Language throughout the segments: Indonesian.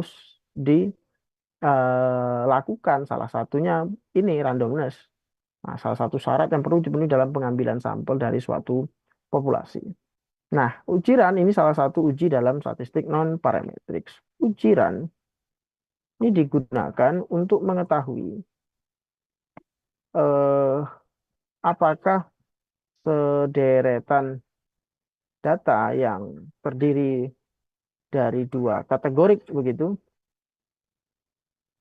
harus dilakukan. Salah satunya ini randomness. Nah, salah satu syarat yang perlu dipenuhi dalam pengambilan sampel dari suatu populasi. Nah, ujiran ini salah satu uji dalam statistik non-parametric. Ujiran ini digunakan untuk mengetahui eh, apakah sederetan data yang terdiri dari dua kategorik begitu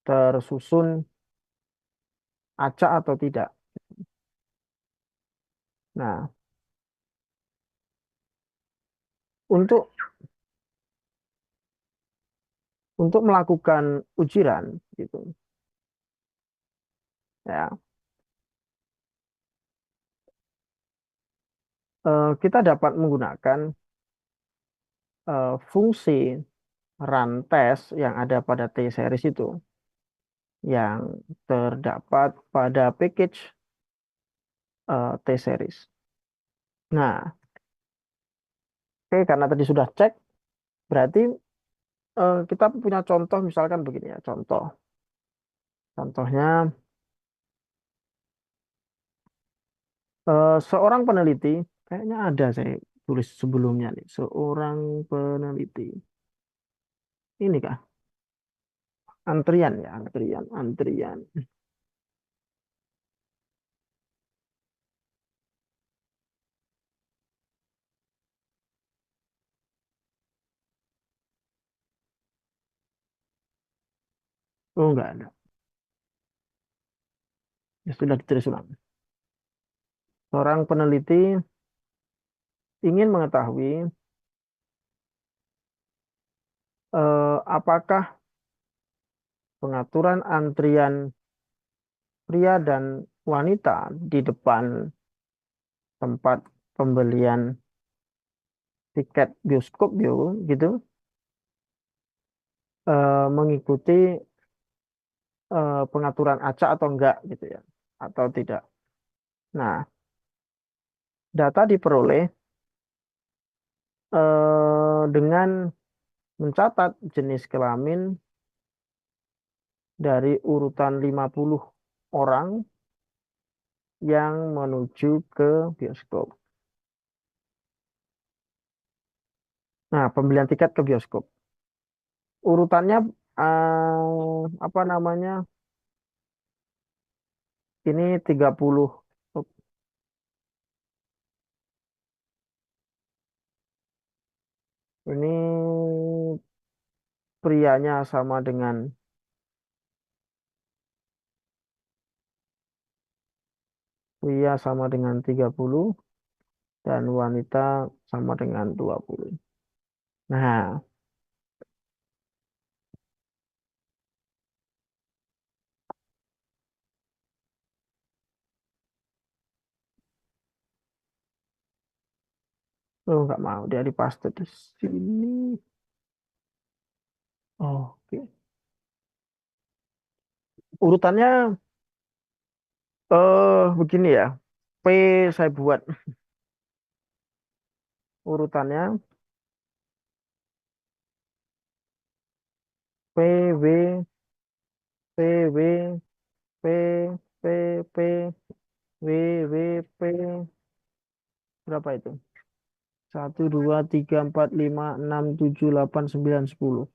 tersusun acak atau tidak. Nah, untuk melakukan ujiran gitu ya, kita dapat menggunakan fungsi run test yang ada pada T-series itu yang terdapat pada package T-series. Nah, oke, karena tadi sudah cek, berarti kita punya contoh misalkan begini ya, contohnya seorang peneliti, kayaknya ada saya tulis sebelumnya nih, seorang peneliti. Ini kah? Antrian ya, antrian. Oh, enggak ada. Ya sudah ditulis ulang. Seorang peneliti ingin mengetahui apakah pengaturan antrian pria dan wanita di depan tempat pembelian tiket bioskop gitu mengikuti pengaturan acak atau enggak gitu ya, atau tidak. Nah, data diperoleh dengan mencatat jenis kelamin dari urutan 50 orang yang menuju ke bioskop. Nah, pembelian tiket ke bioskop. Urutannya apa namanya? Ini 30. Oh, ini prianya sama dengan pria sama dengan 30 dan wanita sama dengan 20. Nah, oh nggak mau dia dipaste di sini. Oke. Urutannya begini ya. P saya buat urutannya P W P W P P P W P berapa itu? 1 2 3 4 5 6 7 8 9 10.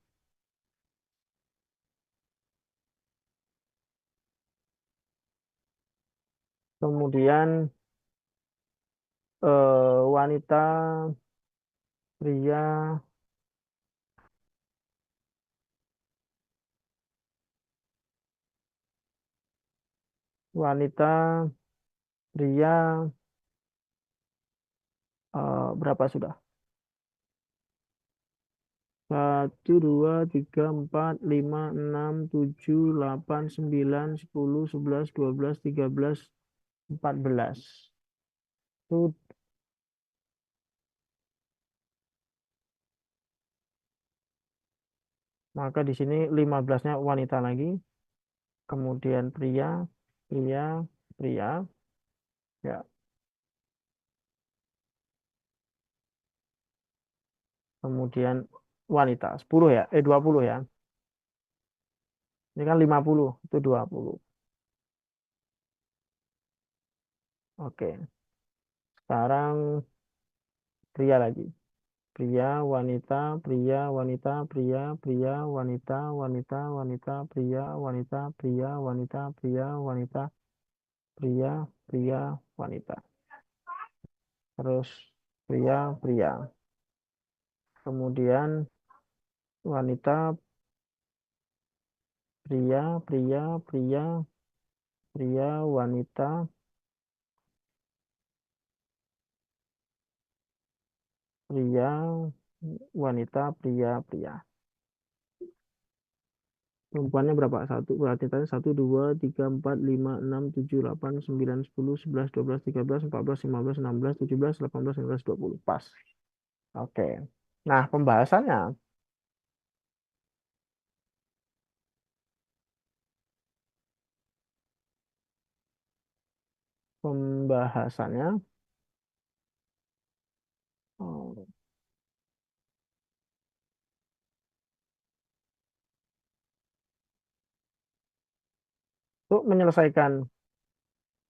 Kemudian wanita, pria, wanita, pria, berapa sudah? 1 2 3 4 5 6 7 8 9 10 11 12 13 14. Itu, maka di sini 15-nya wanita lagi, kemudian pria, pria, pria, ya, kemudian wanita 10 ya, 20 ya. Ini kan 50, itu 20. Oke, sekarang pria lagi. Pria, wanita, pria, wanita, pria, pria, wanita, wanita, wanita, pria, wanita, pria, wanita, pria, wanita, pria, pria, wanita. Terus pria, pria. Kemudian wanita, pria, pria, pria, pria, wanita, pria, wanita, pria, pria. Perempuannya berapa? Satu, berarti tadi satu, dua, tiga, empat, lima, enam, tujuh, delapan, sembilan, sepuluh, sebelas, dua belas, tiga belas, empat belas, lima belas, enam belas, tujuh belas, delapan belas, sembilan belas, 20. Pas. Oke. Nah, pembahasannya, oh, untuk menyelesaikan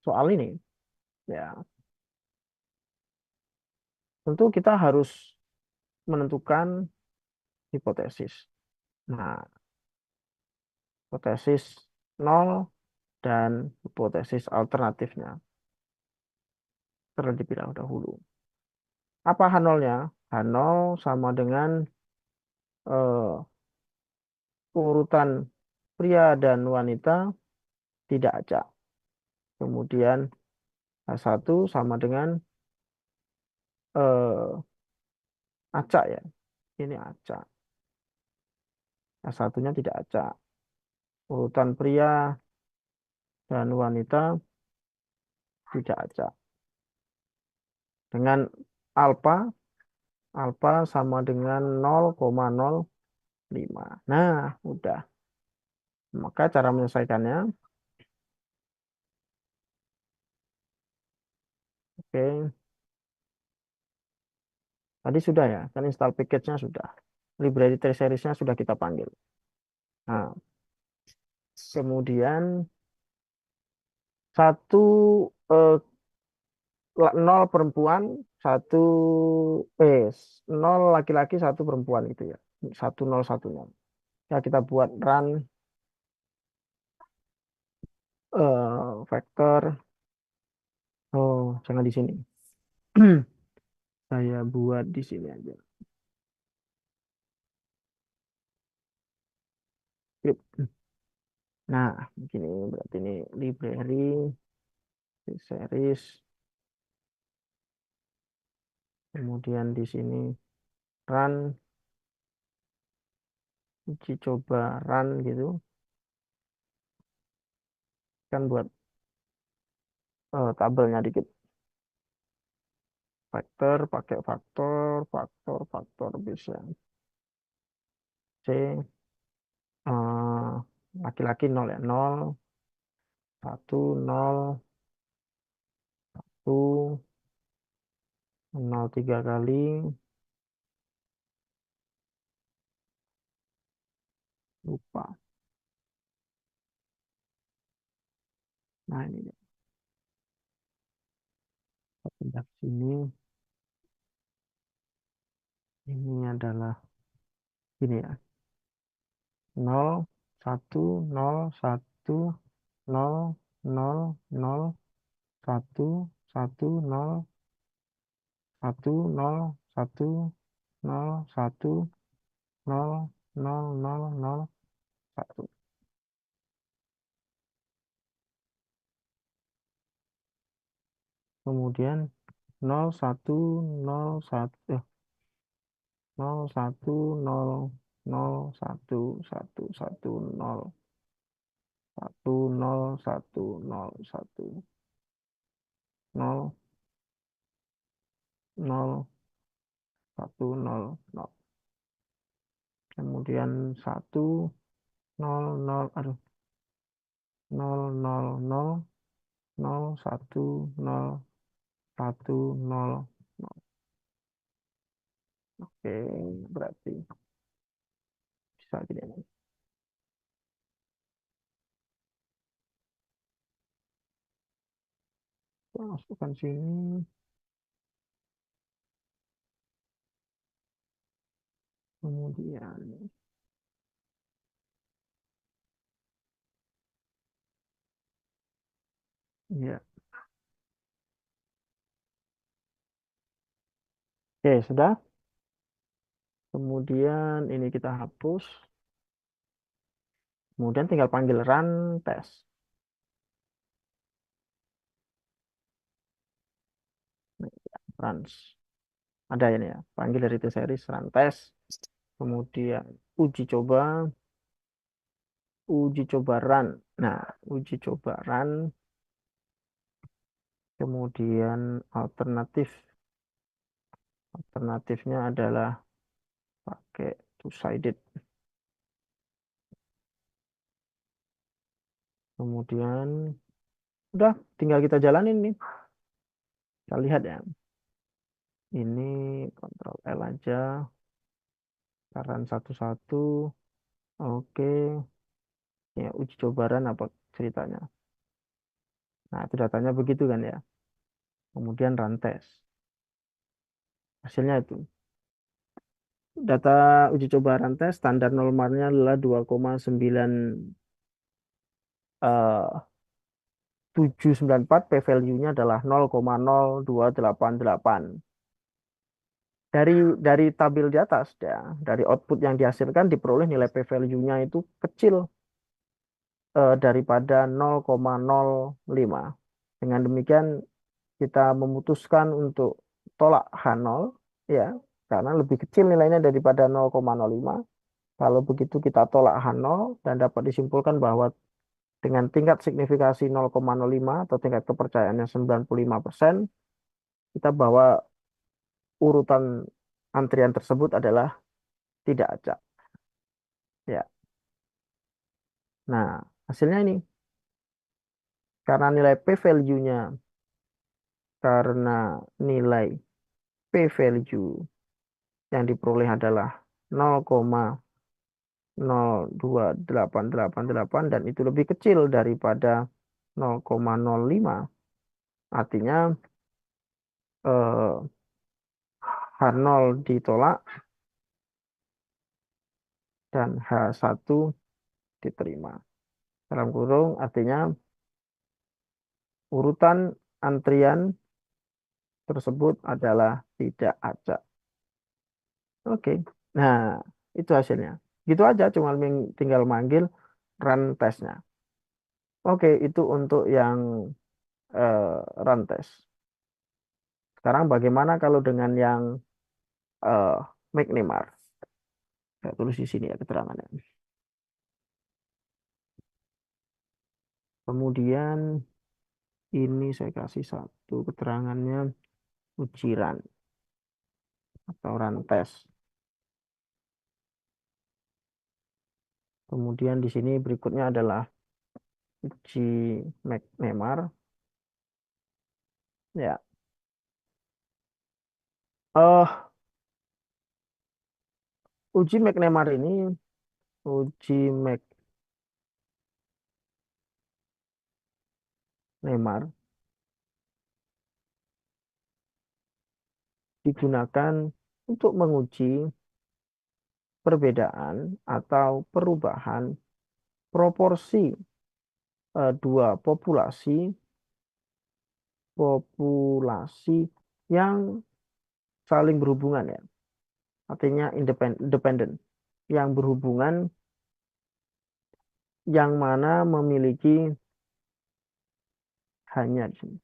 soal ini, ya, tentu kita harus menentukan hipotesis. Nah, hipotesis nol dan hipotesis alternatifnya terlebih dahulu. Apa H0-nya? H0 sama dengan eh, urutan pria dan wanita tidak acak. Kemudian H1 sama dengan eh, acak ya. Ini acak. H1-nya tidak acak. Urutan pria dan wanita tidak acak. Dengan alfa, alfa sama dengan 0,05. Nah, udah. Maka cara menyelesaikannya, oke, tadi sudah ya, kan install package-nya sudah. Library T-Series-nya sudah kita panggil. Nah, kemudian satu eh, nol perempuan, satu nol laki-laki, satu perempuan gitu ya. Satu nol satu nol. Ya kita buat run vektor. Oh, jangan di sini. Saya buat di sini aja. Yuk. Nah, begini berarti ini library series. Kemudian di sini run, uji coba run gitu. Kan buat tabelnya dikit. Faktor, pakai faktor, faktor, faktor bisa. C, laki-laki nol ya. Nol, satu, nol, satu, nol tiga kali, lupa. Nah ini dia. Kita pindah ke sini. Ini adalah ini ya. Nol, satu, nol, satu, nol, nol, nol, satu, satu, nol, satu, nol, satu, nol, satu, nol, nol, nol, nol, satu. Kemudian nol satu nol satu nol satu nol nol satu satu satu nol satu nol satu nol satu nol nol satu nol nol. Kemudian satu nol nol aduh nol nol nol nol satu nol satu nol nol. Oke, berarti bisa gini. Masukkan sini. Kemudian, ya. Oke, sudah. Kemudian ini kita hapus. Kemudian tinggal panggil run test. Runs. Ada ini ya. Panggil dari T-series run test. Kemudian uji coba run. Nah, uji coba run. Kemudian alternatifnya adalah pakai two-sided. Kemudian udah tinggal kita jalanin nih. Kita lihat ya. Ini Ctrl L aja. Run satu-satu. Oke. Ya, uji coba run apa ceritanya. Nah, itu datanya begitu kan ya. Kemudian run test. Hasilnya itu. Data uji coba run test standar normalnya adalah 2,9 794, p-value-nya adalah 0,0288. Dari tabel di atas ya, dari output yang dihasilkan diperoleh nilai p-value-nya itu kecil daripada 0,05. Dengan demikian kita memutuskan untuk tolak H0 ya, karena lebih kecil nilainya daripada 0,05. Kalau begitu kita tolak H0 dan dapat disimpulkan bahwa dengan tingkat signifikasi 0,05 atau tingkat kepercayaannya 95%, kita bahwa urutan antrian tersebut adalah tidak acak. Ya. Nah, hasilnya ini karena nilai p-value-nya karena nilai p-value yang diperoleh adalah 0,02888 dan itu lebih kecil daripada 0,05. Artinya eh, H0 ditolak dan H1 diterima. Dalam kurung artinya urutan antrian tersebut adalah tidak acak. Oke. Nah, itu hasilnya. Gitu aja, cuma tinggal manggil run testnya. Oke, itu untuk yang run test. Sekarang bagaimana kalau dengan yang eh, McNemar? Saya tulis di sini ya keterangannya. Kemudian ini saya kasih satu keterangannya uji run atau run test. Kemudian di sini berikutnya adalah uji McNemar. Ya. Uji McNemar ini uji McNemar digunakan untuk menguji perbedaan atau perubahan proporsi dua populasi yang saling berhubungan ya. Artinya independen yang berhubungan yang mana memiliki hanya di sini,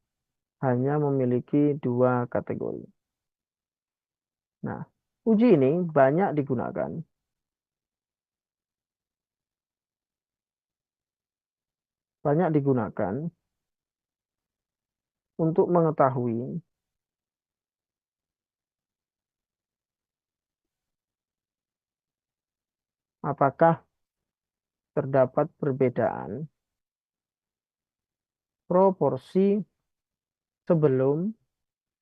hanya memiliki dua kategori. Nah, uji ini banyak digunakan untuk mengetahui apakah terdapat perbedaan proporsi sebelum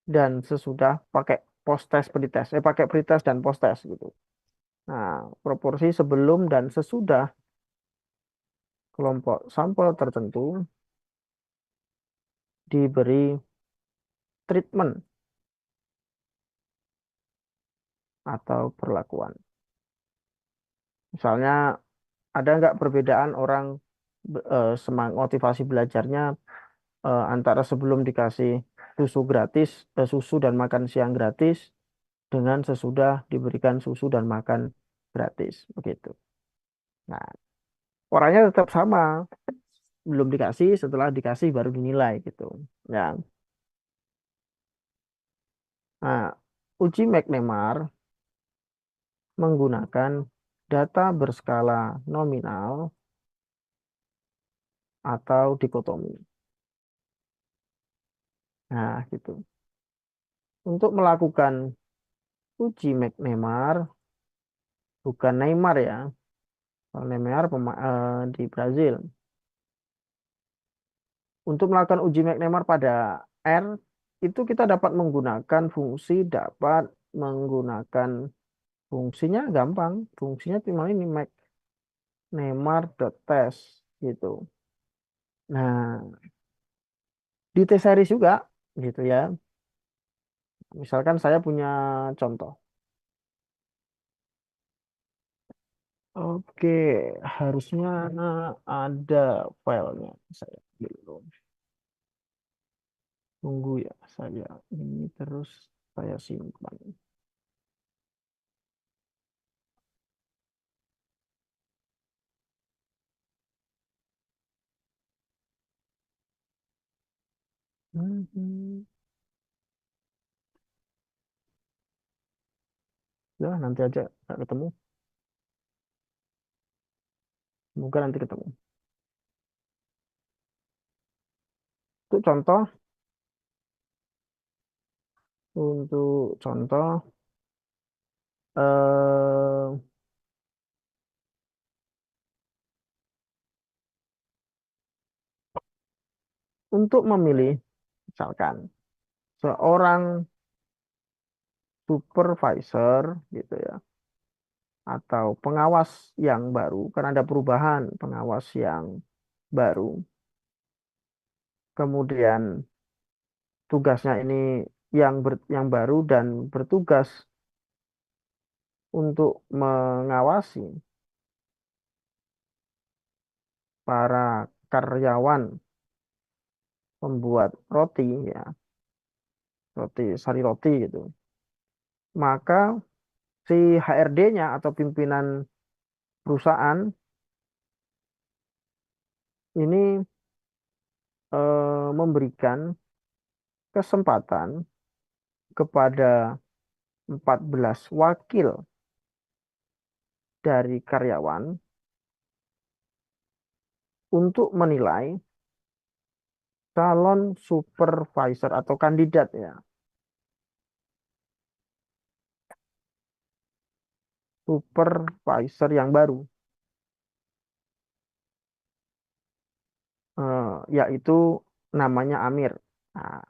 dan sesudah pakai post test pretest, pakai pretest dan post test gitu. Nah, proporsi sebelum dan sesudah kelompok sampel tertentu diberi treatment atau perlakuan. Misalnya, ada nggak perbedaan orang semangat motivasi belajarnya antara sebelum dikasih susu gratis, susu dan makan siang gratis, dengan sesudah diberikan susu dan makan gratis, begitu. Nah, orangnya tetap sama, belum dikasih, setelah dikasih baru dinilai gitu. Ya. Nah, uji McNemar menggunakan data berskala nominal atau dikotomi. Nah, gitu. Untuk melakukan uji McNemar, bukan Neymar ya. Kalau Neymar di Brazil. Untuk melakukan uji McNemar pada R, itu kita dapat menggunakan fungsi, dapat menggunakan fungsinya gampang. Fungsinya cuma ini McNemar.test gitu. Nah, di T series juga gitu ya. Misalkan saya punya contoh. Oke, harusnya ada filenya. Saya belum. Tunggu ya, saya ini terus saya simpan. Mhm. Ya, nanti aja nggak ketemu. Semoga nanti ketemu. Untuk contoh, eh, untuk memilih, misalkan seorang supervisor gitu ya, atau pengawas yang baru, kan ada perubahan pengawas yang baru. Kemudian tugasnya ini yang baru dan bertugas untuk mengawasi para karyawan pembuat roti ya, roti sari roti gitu. Maka si HRD-nya atau pimpinan perusahaan ini memberikan kesempatan kepada 14 wakil dari karyawan untuk menilai calon supervisor atau kandidat ya, supervisor yang baru, yaitu namanya Amir. Nah,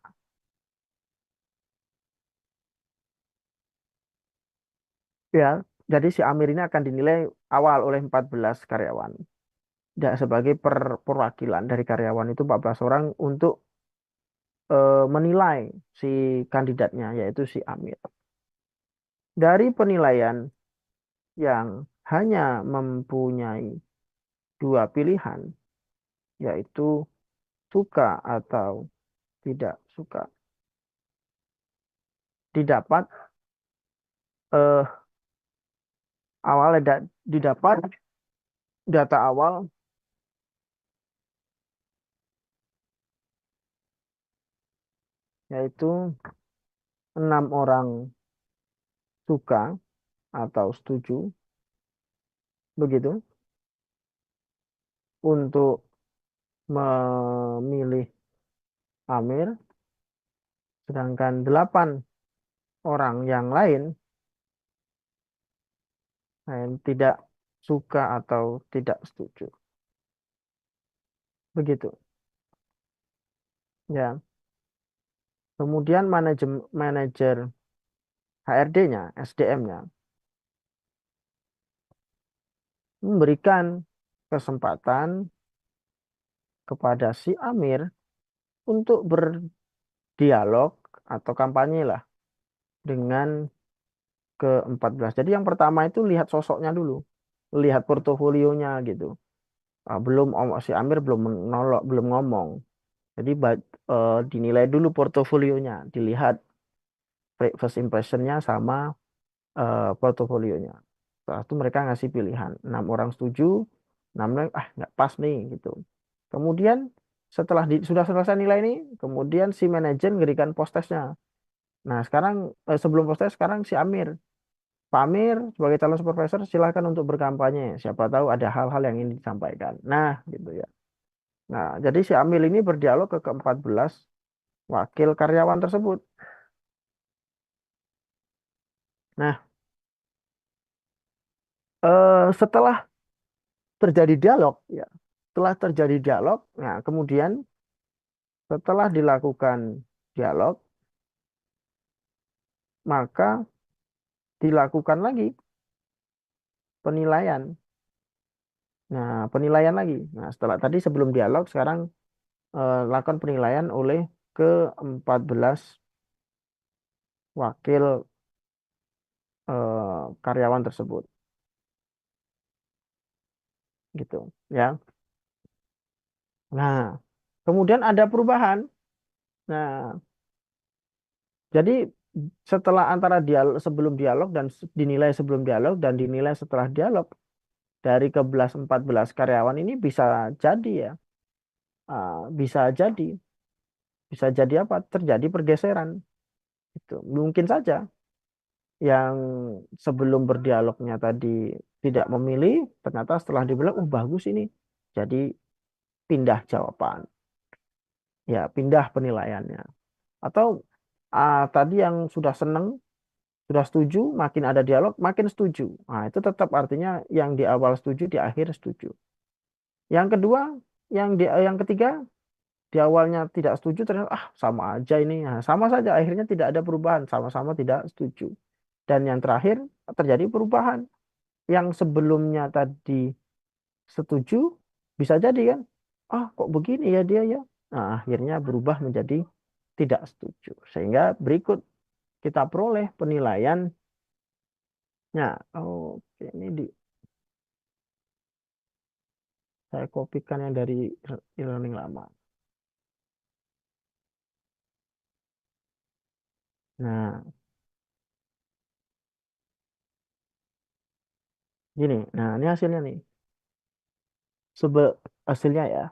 ya, jadi si Amir ini akan dinilai awal oleh 14 karyawan. Ya, sebagai perwakilan dari karyawan itu 14 orang untuk menilai si kandidatnya, yaitu si Amir. Dari penilaian yang hanya mempunyai dua pilihan, yaitu suka atau tidak suka, didapat eh, awalnya didapat data awal, yaitu 6 orang suka atau setuju, begitu, untuk memilih Amir, sedangkan 8 orang yang lain yang tidak suka atau tidak setuju. Begitu. Ya. Kemudian manajer HRD-nya, SDM-nya memberikan kesempatan kepada si Amir untuk berdialog atau kampanye lah dengan ke-14. Jadi yang pertama itu lihat sosoknya dulu, lihat portofolionya gitu. Belum si Amir belum menolok, belum ngomong. Jadi dinilai dulu portofolionya, dilihat first impressionnya sama portofolionya. Setelah itu mereka ngasih pilihan, 6 orang setuju, 6 orang nggak pas nih gitu. Kemudian setelah sudah selesai nilai ini, kemudian si manajer memberikan post testnya. Nah sekarang sebelum post test sekarang si Amir, Pak Amir sebagai calon supervisor silakan untuk berkampanye. Siapa tahu ada hal-hal yang ingin disampaikan. Nah gitu ya. Nah jadi si Amir ini berdialog ke-14 wakil karyawan tersebut. Nah setelah terjadi dialog ya, setelah terjadi dialog, nah kemudian setelah dilakukan dialog, maka dilakukan lagi penilaian. Nah, penilaian lagi. Nah, setelah tadi sebelum dialog, sekarang lakukan penilaian oleh ke-14 wakil karyawan tersebut, gitu, ya. Nah, kemudian ada perubahan. Nah, jadi setelah antara dialog sebelum dialog dan dinilai sebelum dialog dan dinilai setelah dialog dari ke-14 karyawan ini bisa jadi ya, bisa jadi apa? Terjadi pergeseran. Itu mungkin saja yang sebelum berdialognya tadi tidak memilih, ternyata setelah dibilang, bagus ini, jadi pindah jawaban, ya pindah penilaiannya. Atau tadi yang sudah seneng, sudah setuju, makin ada dialog, makin setuju. Nah, itu tetap artinya yang di awal setuju, di akhir setuju. Yang kedua, yang ketiga, di awalnya tidak setuju, ternyata sama aja ini. Nah, sama saja, akhirnya tidak ada perubahan, sama-sama tidak setuju. Dan yang terakhir, terjadi perubahan. Yang sebelumnya tadi setuju, bisa jadi kan, kok begini ya dia ya. Nah, akhirnya berubah menjadi tidak setuju. Sehingga berikut kita peroleh penilaiannya. Oke, ini saya kopikan yang dari e-learning lama. Nah, gini. Nah, ini hasilnya nih. Hasilnya ya.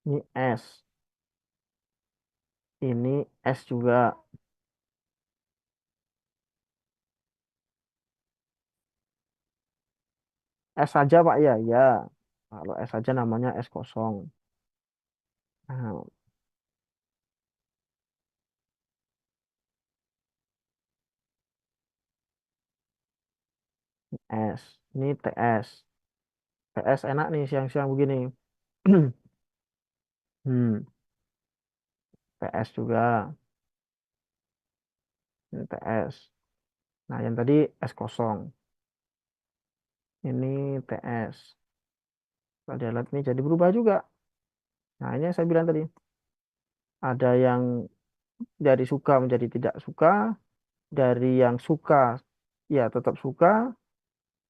Ini S. Ini S juga. S saja Pak ya, ya. Kalau S saja namanya S kosong. Nah, S. Ini TS. TS enak nih siang-siang begini. Hmm, TS juga. Ini TS. Nah, yang tadi S kosong. Ini TS. Kalau dia lihat ini jadi berubah juga. Nah, ini yang saya bilang tadi. Ada yang dari suka menjadi tidak suka. Dari yang suka, ya tetap suka.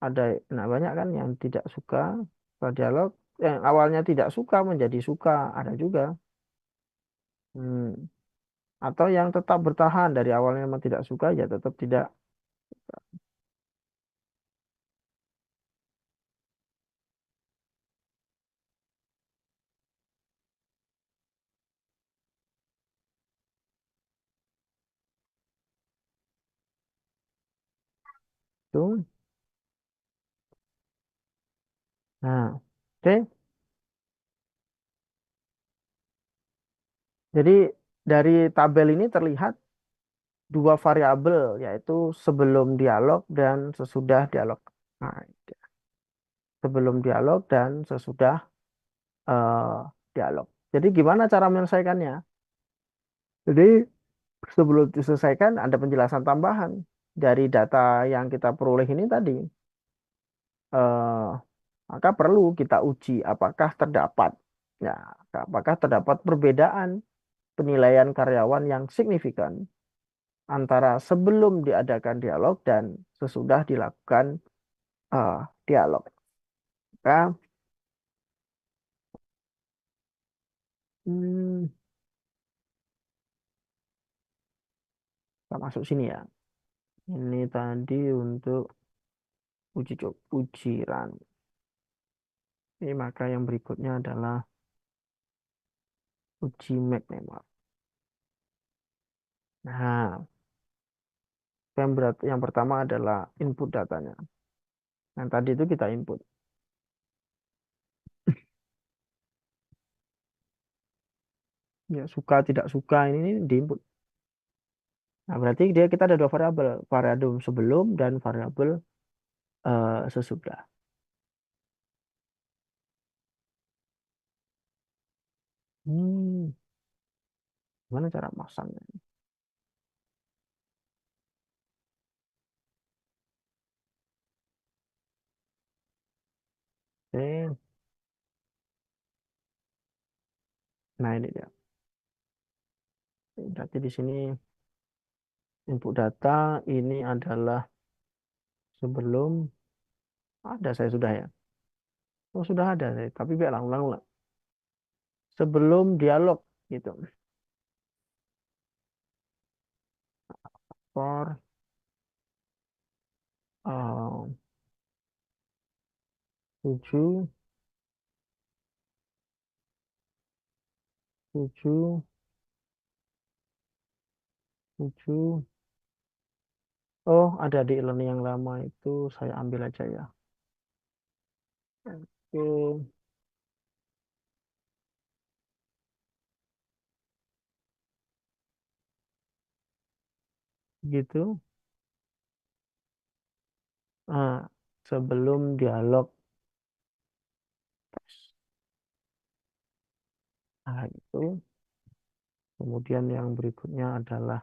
Ada, nah banyak kan yang tidak suka setelah dialog. Yang awalnya tidak suka menjadi suka. Ada juga. Hmm. Atau yang tetap bertahan dari awalnya memang tidak suka, ya tetap tidak. Tuh. Nah, oke. Jadi dari tabel ini terlihat dua variabel, yaitu sebelum dialog dan sesudah dialog. Nah, sebelum dialog dan sesudah eh, dialog. Jadi gimana cara menyelesaikannya? Jadi sebelum diselesaikan ada penjelasan tambahan dari data yang kita peroleh ini tadi. maka perlu kita uji apakah terdapat ya, apakah terdapat perbedaan penilaian karyawan yang signifikan antara sebelum diadakan dialog dan sesudah dilakukan eh, dialog. Maka hmm, kita masuk sini ya. Ini tadi untuk ujiran. Ini maka yang berikutnya adalah uji McNemar. Nah, yang pertama adalah input datanya. Yang tadi itu kita input. Ya, suka tidak suka ini diinput. Nah, berarti kita ada dua variabel, variabel sebelum dan variabel sesudah. Hmm, gimana cara masangnya? Oke, nah ini dia. Berarti di sini input data ini adalah sebelum ada saya sudah ya. Oh sudah ada, saya. Tapi biarlah ulang-ulang. Sebelum dialog gitu. For 7, 7, 7. Oh ada di e-learning yang lama itu saya ambil aja ya. Oke, gitu. Ah, sebelum dialog. Nah, itu. Kemudian yang berikutnya adalah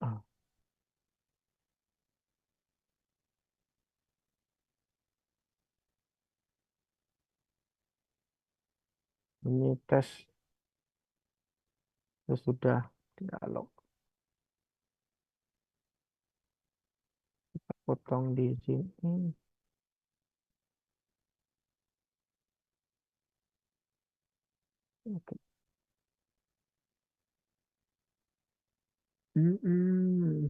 ah, ini tes sesudah dialog. Potong di sini. Oke. Mm-mm.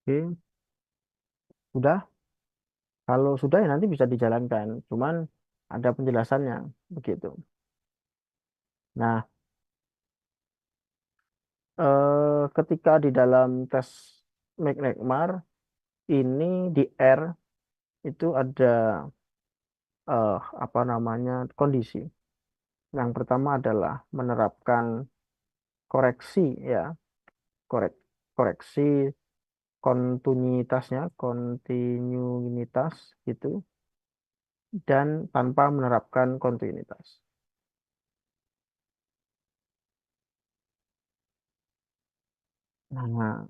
Oke, sudah. Kalau sudah ya nanti bisa dijalankan. Cuman ada penjelasannya begitu. Nah, ketika di dalam tes McNemar ini di R itu ada apa namanya kondisi. Yang pertama adalah menerapkan koreksi ya, korek koreksi kontinuitas gitu dan tanpa menerapkan kontinuitas. Nah,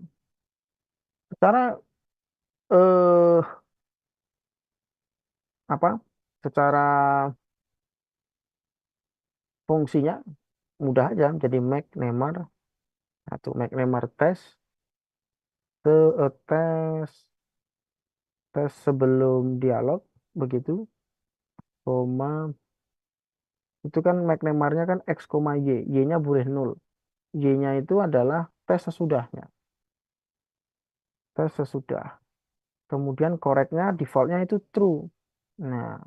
secara eh apa? Secara fungsinya mudah aja jadi McNemar atau McNemar tes tes sebelum dialog begitu, koma itu kan McNemarnya kan X, Y, Y-nya boleh nol. Y-nya itu adalah tes sesudahnya, tes sesudah. Kemudian koreknya defaultnya itu true. Nah,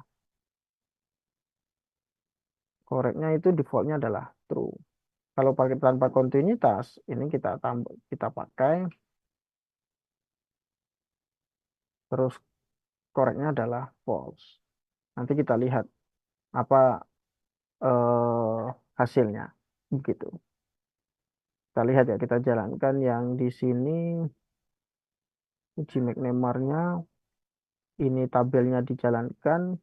koreknya itu defaultnya adalah true. Kalau pakai tanpa kontinuitas, ini kita tambah, kita pakai terus koreknya adalah false. Nanti kita lihat apa hasilnya. Begitu. Kita lihat ya, kita jalankan yang di sini uji McNemarnya, ini tabelnya dijalankan,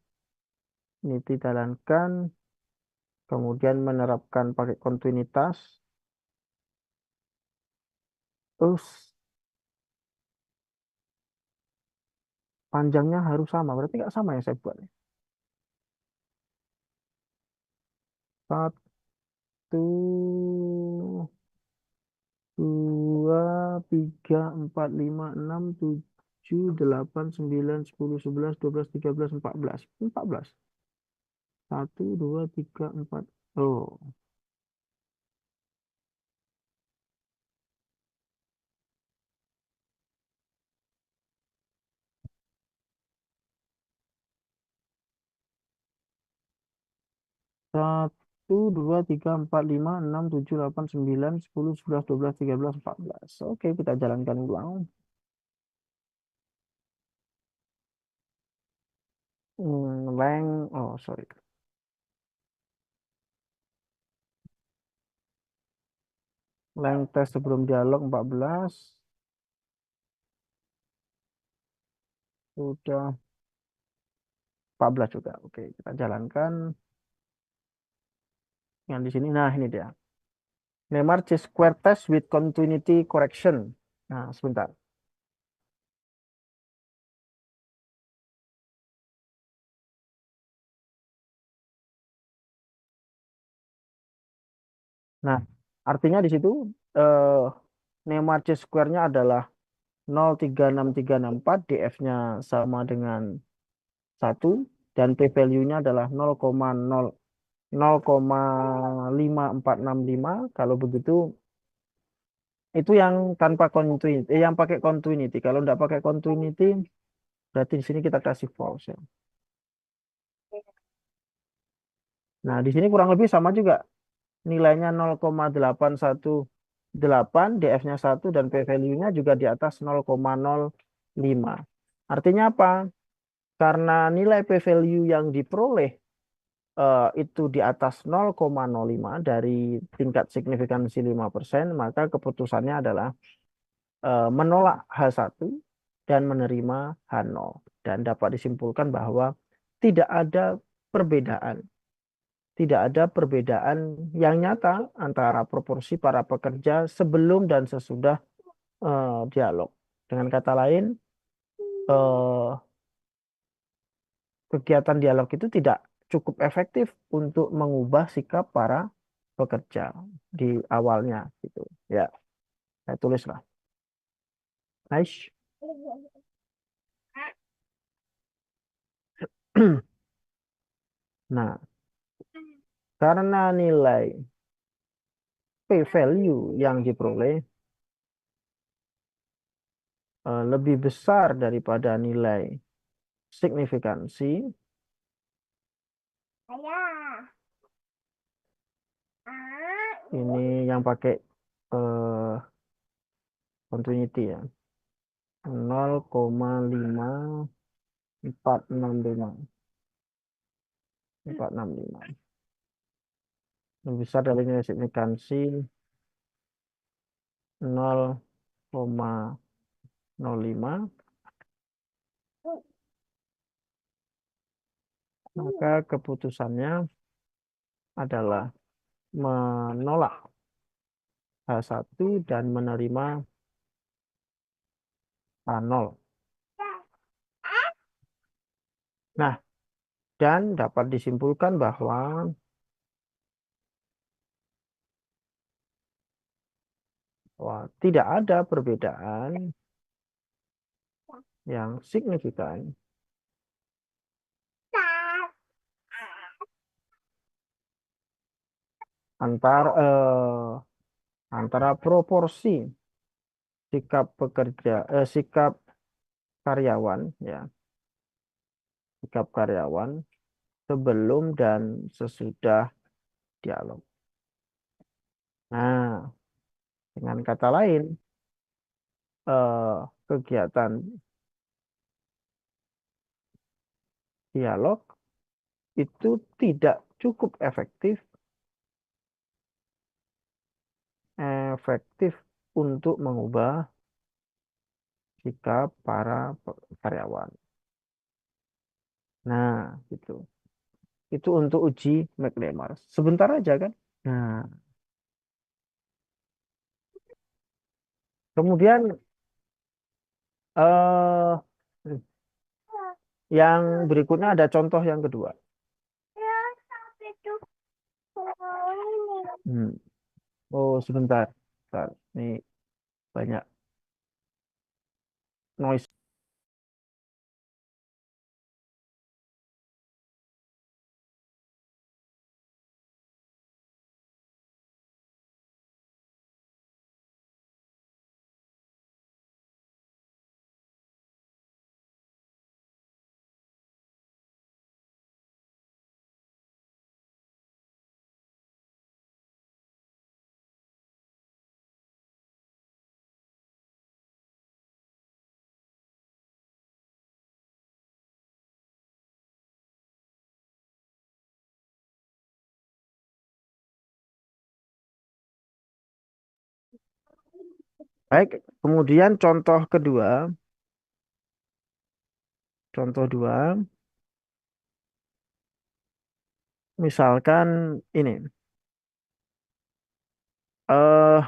ini dijalankan, kemudian menerapkan pakai kontinuitas, terus Panjangnya harus sama. Berarti nggak sama yang saya buat. Satu, dua, tiga, empat, lima, enam, tujuh, delapan, sembilan, sepuluh, sebelas, dua belas, tiga belas, empat belas. 14. Satu, dua, tiga, empat. Oh, satu, dua, tiga, empat, lima, enam, tujuh, delapan, sembilan, sepuluh, sebelas, dua belas, tiga belas, empat belas. Oke, kita jalankan ulang. Oh sorry. Length tes sebelum dialog 14. Sudah 14 juga. Oke, kita jalankan yang di sini. Nah, ini dia. Neymar square test with continuity correction. Nah, sebentar. Nah, artinya di situ eh, Neymar square-nya adalah 0,36364, DF-nya sama dengan 1, dan p-value-nya adalah 0,5465. Kalau begitu, itu yang tanpa continuity, yang pakai continuity. Kalau nggak pakai continuity, berarti di sini kita kasih false ya. Nah, di sini kurang lebih sama juga. Nilainya 0,818, DF-nya 1, dan p-value-nya juga di atas 0,05. Artinya apa? Karena nilai p-value yang diperoleh itu di atas 0,05 dari tingkat signifikansi 5%, maka keputusannya adalah menolak H1 dan menerima H0. Dan dapat disimpulkan bahwa tidak ada perbedaan, tidak ada perbedaan yang nyata antara proporsi para pekerja sebelum dan sesudah dialog. Dengan kata lain, eh, kegiatan dialog itu tidak cukup efektif untuk mengubah sikap para pekerja di awalnya gitu. Ya, saya tulislah. Nice. Nah, karena nilai p-value yang diperoleh lebih besar daripada nilai signifikansi, ini yang pakai eh, continuity ya, 0,5465. Lebih besar dari nilai signifikansi 0,05, maka keputusannya adalah menolak H1 dan menerima H0. Nah, dan dapat disimpulkan bahwa tidak ada perbedaan yang signifikan antara proporsi sikap karyawan ya, sikap karyawan sebelum dan sesudah dialog. Nah, dengan kata lain, kegiatan dialog itu tidak cukup efektif efektif untuk mengubah sikap para karyawan. Nah, gitu. Itu untuk uji McLemore. Sebentar aja kan. Nah, kemudian eh Yang berikutnya ada contoh yang kedua. Hmm. Oh, sebentar. Bentar. Ini banyak noise. Baik, kemudian contoh kedua, contoh dua, misalkan ini, eh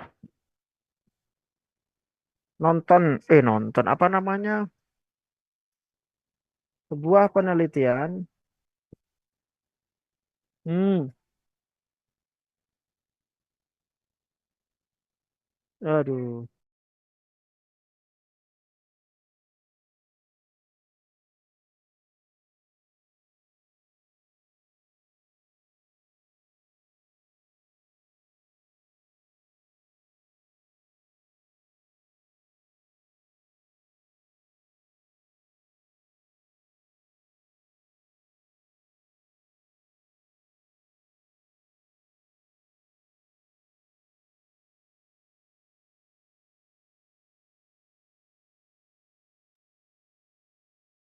nonton apa namanya? Sebuah penelitian. Hmm, aduh,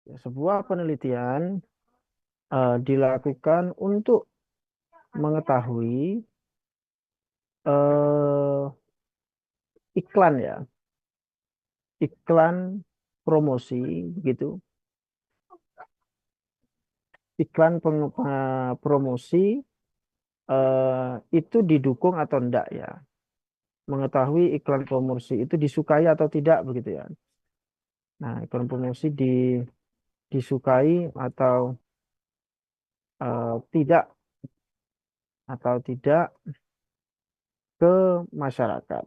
ya, sebuah penelitian dilakukan untuk mengetahui eh, iklan ya, iklan promosi gitu, iklan promosi itu didukung atau enggak ya, mengetahui iklan promosi itu disukai atau tidak begitu ya. Nah, iklan promosi disukai tidak atau tidak ke masyarakat.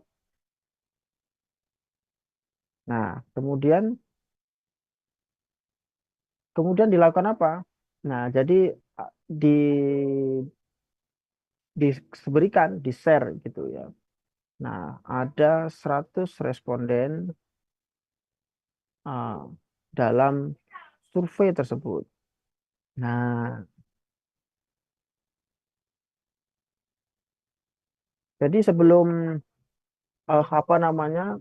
Nah, kemudian dilakukan apa? Nah, jadi uh, di diberikan, di-share gitu ya. Nah, ada 100 responden uh, dalam survei tersebut. Nah, jadi sebelum apa namanya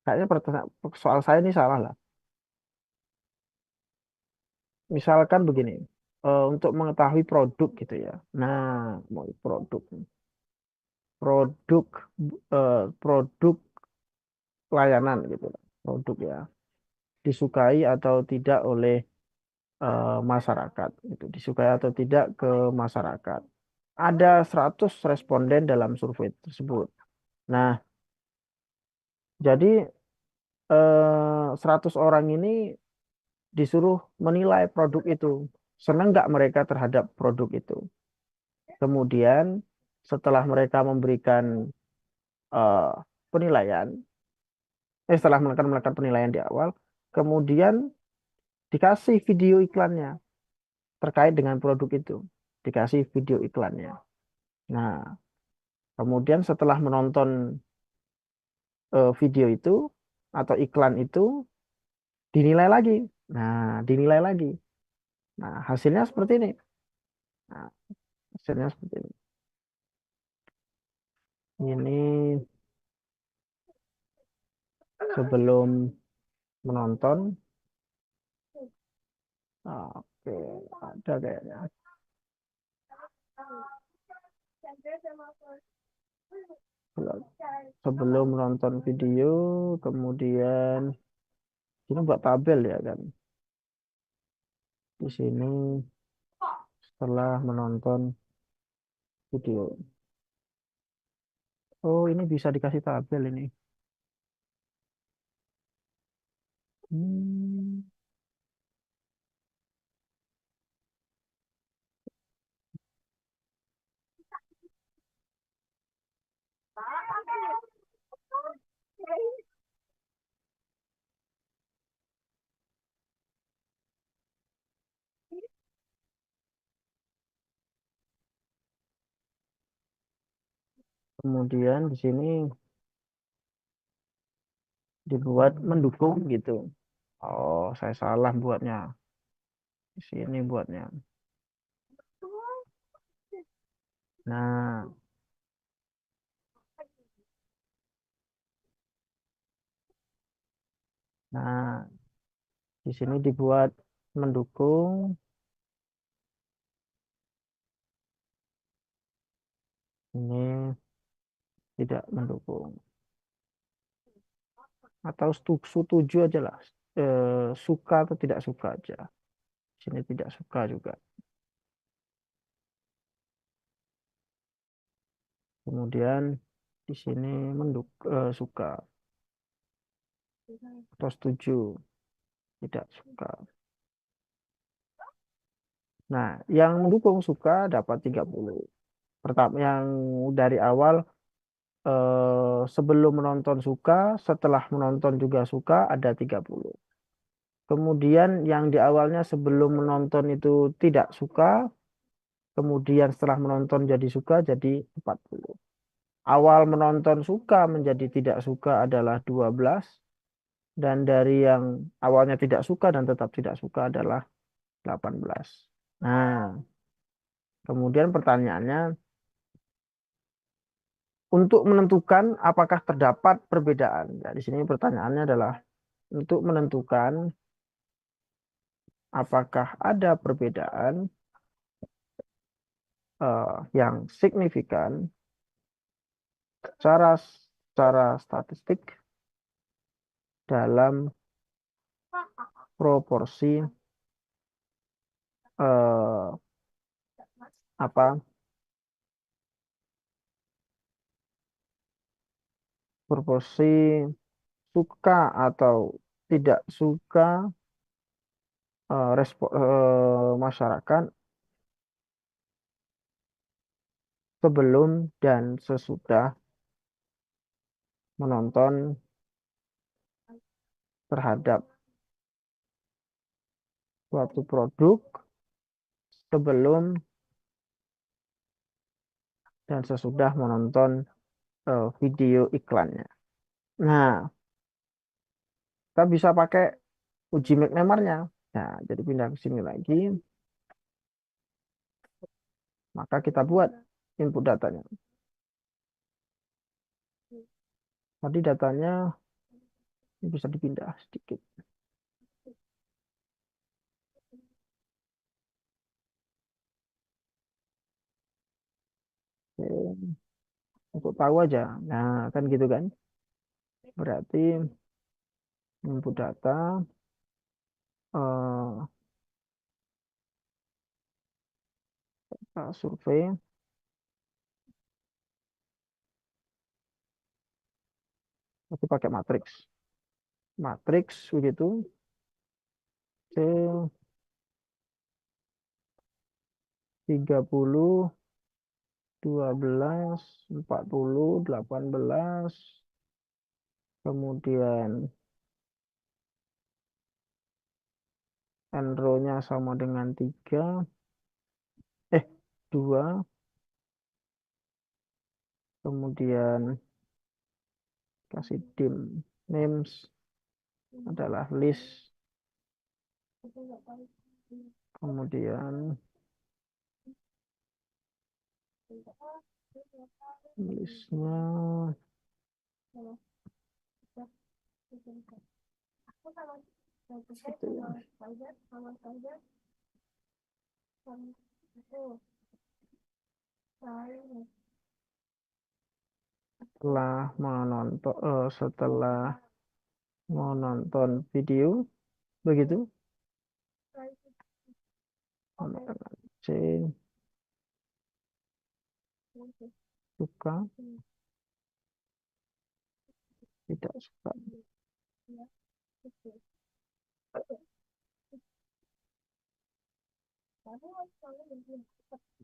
kayaknya soal saya ini salah lah. Misalkan begini, untuk mengetahui produk gitu ya. Nah, mau produk, produk layanan gitu, produk ya, disukai atau tidak oleh masyarakat, gitu, disukai atau tidak ke masyarakat. Ada 100 responden dalam survei tersebut. Nah, jadi 100 orang ini disuruh menilai produk itu. Senang nggak mereka terhadap produk itu? Kemudian setelah mereka memberikan eh, penilaian, setelah melakukan penilaian di awal, kemudian dikasih video iklannya terkait dengan produk itu, dikasih video iklannya. Nah, kemudian setelah menonton video itu atau iklan itu dinilai lagi. Nah, dinilai lagi. Nah, hasilnya seperti ini. Nah, hasilnya seperti ini. Ini sebelum menonton. Oke, ada kayaknya. Sebelum menonton video, kemudian ini buat tabel ya kan. Di sini setelah menonton video. Oh, ini bisa dikasih tabel ini. Hmm, kemudian di sini dibuat mendukung gitu. Oh, saya salah buatnya. Di sini buatnya. Nah, nah, di sini dibuat mendukung, ini tidak mendukung. Atau setuju aja lah. Suka atau tidak suka aja. Di sini tidak suka juga. Kemudian di sini suka atau setuju, tidak suka. Nah, yang mendukung suka dapat 30. Pertama yang dari awal sebelum menonton suka, setelah menonton juga suka ada 30. Kemudian yang di awalnya sebelum menonton itu tidak suka, kemudian setelah menonton jadi suka jadi 40. Awal menonton suka menjadi tidak suka adalah 12 dan dari yang awalnya tidak suka dan tetap tidak suka adalah 18. Nah, kemudian pertanyaannya untuk menentukan apakah terdapat perbedaan. Ya, di sini pertanyaannya adalah untuk menentukan apakah ada perbedaan yang signifikan secara statistik dalam proporsi eh, apa proporsi suka atau tidak suka masyarakat sebelum dan sesudah menonton terhadap suatu produk sebelum dan sesudah menonton video iklannya. Nah, kita bisa pakai uji McNemarnya. Nah, jadi pindah ke sini lagi, maka kita buat input datanya. Tadi datanya bisa dipindah sedikit. Oke, untuk tahu aja. Nah, kan gitu kan. Berarti input data survei pasti pakai matriks. Matriks begitu. C 30, 12, 40, 18, kemudian n row-nya sama dengan 3, 2, kemudian kasih dim names adalah list, kemudian listnya gitu ya. Setelah menonton video begitu C suka tidak suka.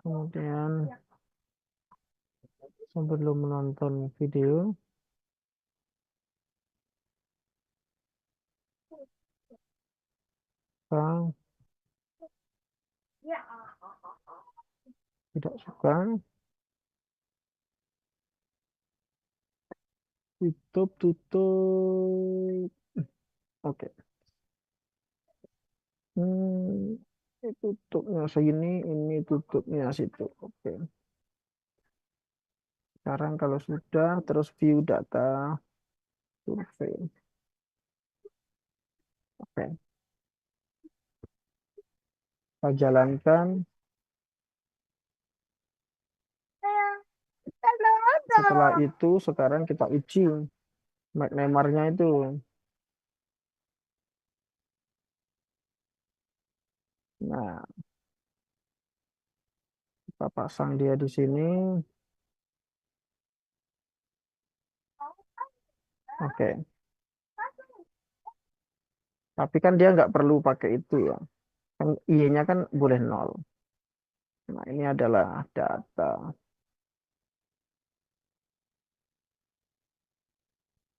Kemudian sebelum menonton video, kita tidak suka tutup tutup. Oke. Ini tutupnya segini, ini tutupnya situ. Oke. Sekarang kalau sudah, terus view data survei. Oke. Kita jalankan. Setelah itu, sekarang kita uji McNamara-nya itu. Nah, kita pasang dia di sini. Oke. Tapi kan dia nggak perlu pakai itu ya. Kan I-nya kan boleh nol. Nah, ini adalah data.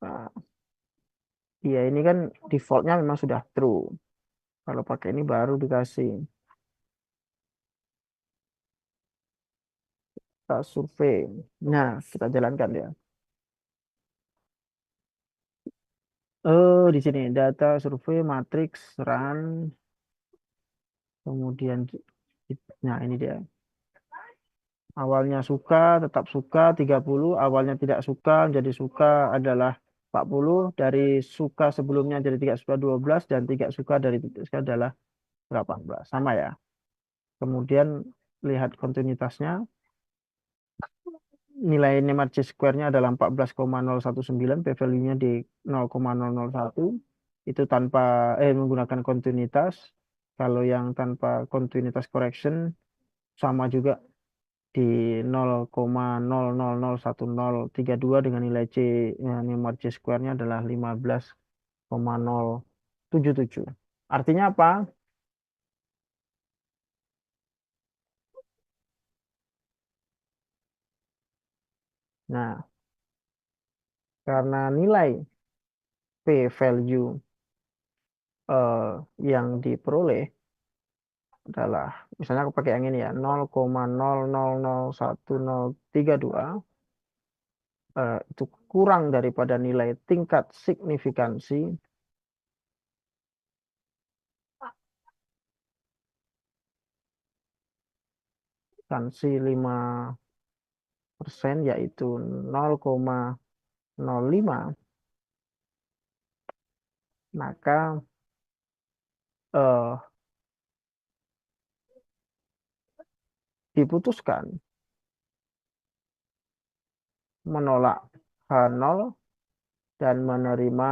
Nah, iya ini kan defaultnya memang sudah true. Kalau pakai ini baru dikasih. Kita survei. Nah, kita jalankan ya. Oh, di sini data survei matrix run. Kemudian, nah ini dia. Awalnya suka, tetap suka 30. Awalnya tidak suka, menjadi suka adalah 40. Dari suka sebelumnya jadi tidak suka 12. Dan tidak suka dari tidak suka adalah 18. Sama ya. Kemudian lihat kontinuitasnya. Nilai Neymar C-square-nya adalah 14,019. P-value-nya di 0,001. Itu tanpa menggunakan kontinuitas. Kalau yang tanpa kontinuitas correction sama juga di 0,000132 dengan nilai C Neymar C square-nya adalah 15,077. Artinya apa? Nah, karena nilai P value eh, yang diperoleh adalah misalnya aku pakai yang ini ya 0,000132 itu kurang daripada nilai tingkat signifikansi kansi 5% yaitu 0,05, maka eh, diputuskan menolak H0 dan menerima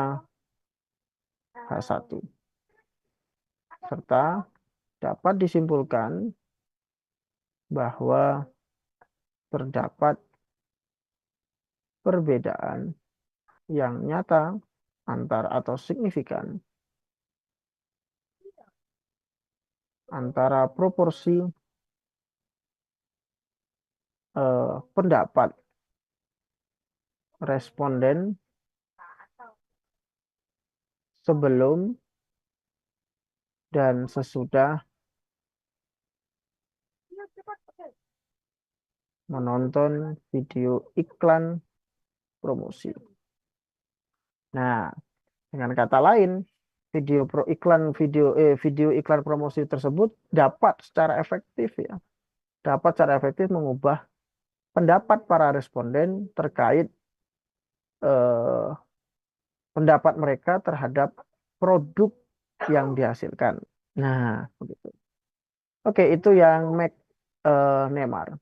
H1 serta dapat disimpulkan bahwa terdapat perbedaan yang nyata antar atau signifikan antara proporsi pendapat responden sebelum dan sesudah menonton video iklan promosi. Nah, dengan kata lain, video iklan promosi tersebut dapat secara efektif ya, dapat secara efektif mengubah pendapat para responden terkait eh, pendapat mereka terhadap produk yang dihasilkan. Nah, begitu. Oke, itu yang Mac Neymar.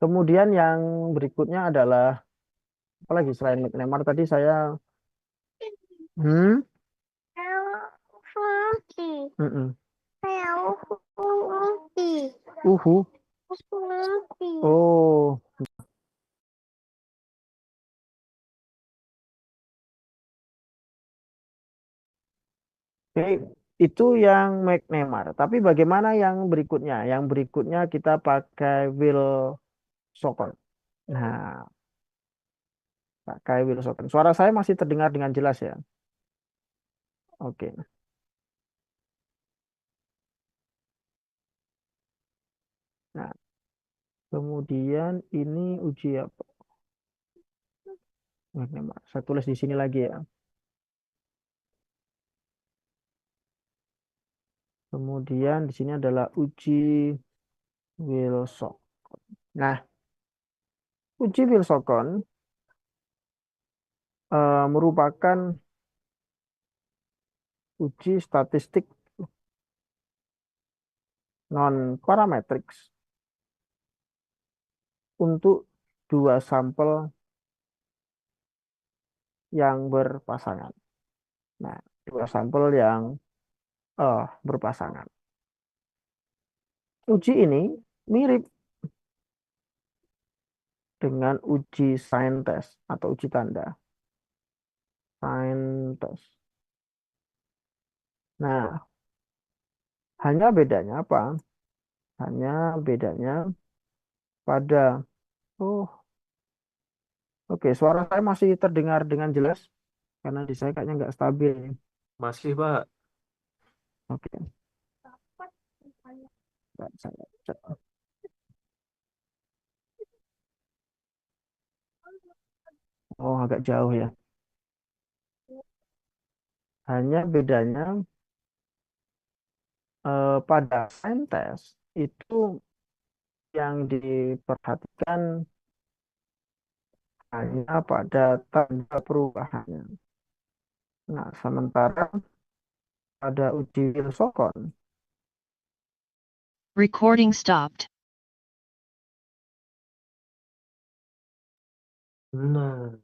Kemudian yang berikutnya adalah apalagi selain Mac Neymar tadi saya hmm, mm-mm. Uhu. Oh, Oke, itu yang McNemar. Tapi bagaimana yang berikutnya? Yang berikutnya kita pakai Wilson. Nah, pakai Wilson. Suara saya masih terdengar dengan jelas ya. Oke. Nah, kemudian ini uji apa? McNemar. Saya tulis di sini lagi ya. Kemudian di sini adalah uji Wilson. Nah, uji Wilson merupakan uji statistik non parametrik untuk dua sampel yang berpasangan. Nah, dua sampel yang berpasangan. Uji ini mirip dengan uji sign test atau uji tanda. Sign test. Nah, hanya bedanya apa? Hanya bedanya pada, oh, oke, suara saya masih terdengar dengan jelas karena di saya kayaknya nggak stabil ini. Masih, Pak. Oke, nggak saya cek. Oh, agak jauh ya. Hanya bedanya pada sign test itu yang diperhatikan hanya pada tanda perubahannya. Nah, sementara pada uji Wilson, Recording stopped. Nah,